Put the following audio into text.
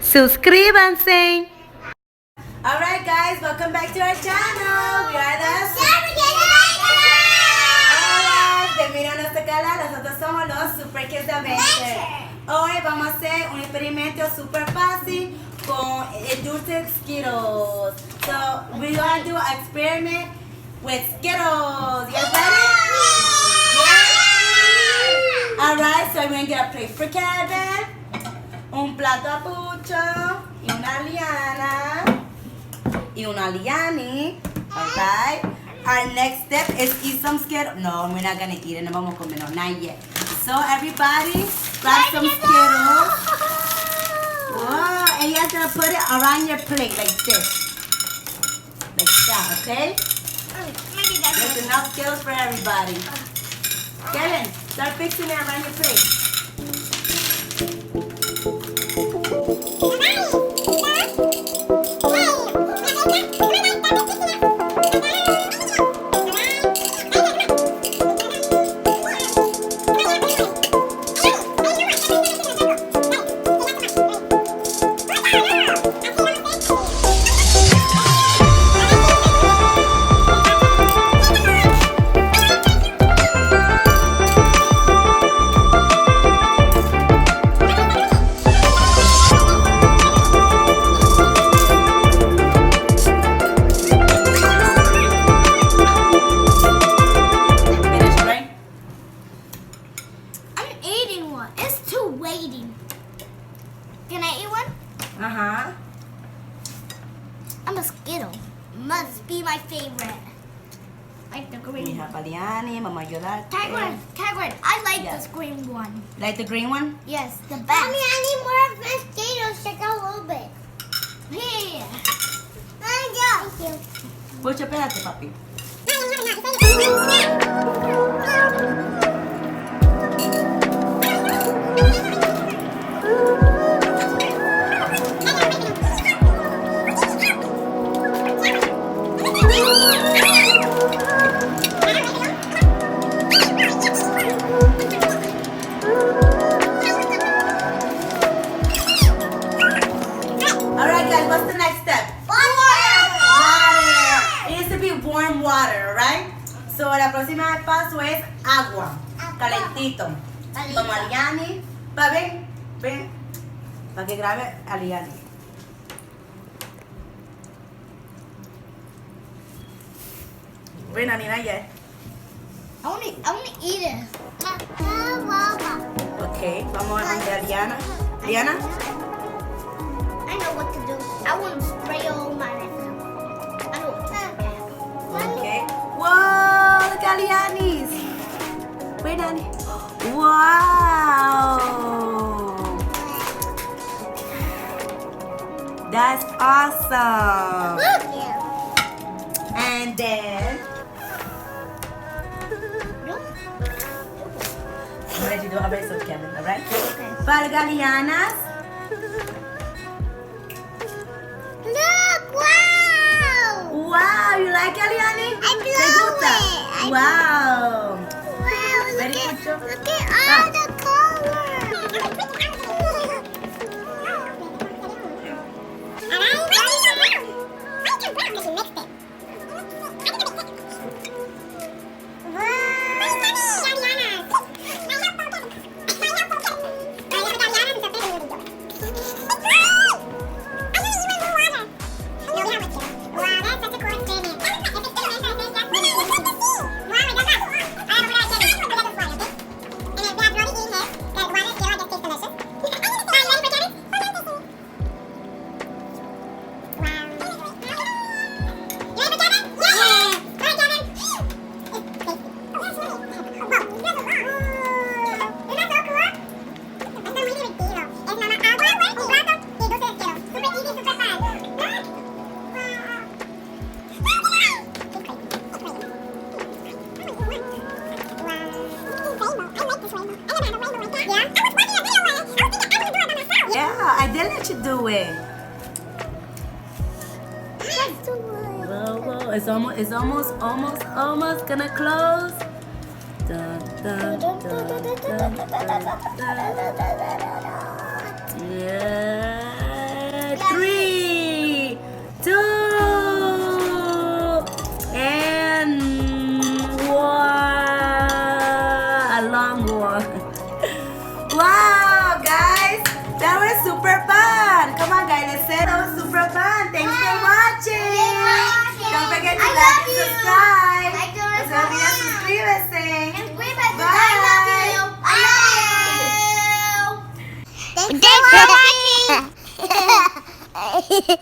Suscríbanse. Alright guys, welcome back to our channel. We are the SuperKids Adventures. Hola, bienvenidos a nuestro canal. Nosotros somos los SuperKids Adventures. Hoy vamos a hacer un experimento super fácil con el dulce Skittles. So we're going to do an experiment with Skittles. You guys ready? Yeah. Alright, so we're going to get a plate for Kevin, un plato a Pucho, y una liana, y una liani. Alright. Our next step is eat some Skittles. No, we're not gonna eat it. No vamos a comer, no, not yet. So everybody, grab some Skittles. Whoa, and you're gonna put it around your plate like this. Like that, okay? There's enough Skittles for everybody. Kevin, start fixing it around your plate. Can I eat one? Uh-huh. I'm a Skittle. Must be my favorite. Like the green We one. have Aliani, Mama Ayudarte. Tagward, I like Yeah. this green one. Like the green one? Yes, the best. Mommy, I need more of my Skittles. Check out a little bit. Here. Thank you. Pucho, espérate, papi. Alright guys, what's the next step? Water! It needs to be warm water, alright? So la próxima paso es agua. Calentito. Vamos a Liani. Ven. Para que grabe a Liani. Ven, Anina, ya. I want to eat it. Ok, vamos a Liana. Liana? I know what to do. I want to spray all my lips. I know what to do. Okay. Whoa, look at Liani's. Wait, Nani. Wow. That's awesome. And then, I'm ready to do a bit of Kevin, alright? Para Galianas. Look! Wow! Wow, you like Aliani? I ¿Te love gusta? it. Wow. Wow! Very good job. Look at all the colors. Yeah, I did let you do it. Whoa, it's almost gonna close. Dun, Yeah. 3, 2, and 1. A long one. Wow, guys, that was super fun. Come on, guys, let's say that was super fun. Thanks for watching. Don't forget to like and subscribe. No se olviden suscríbete. Bye. Thanks for watching.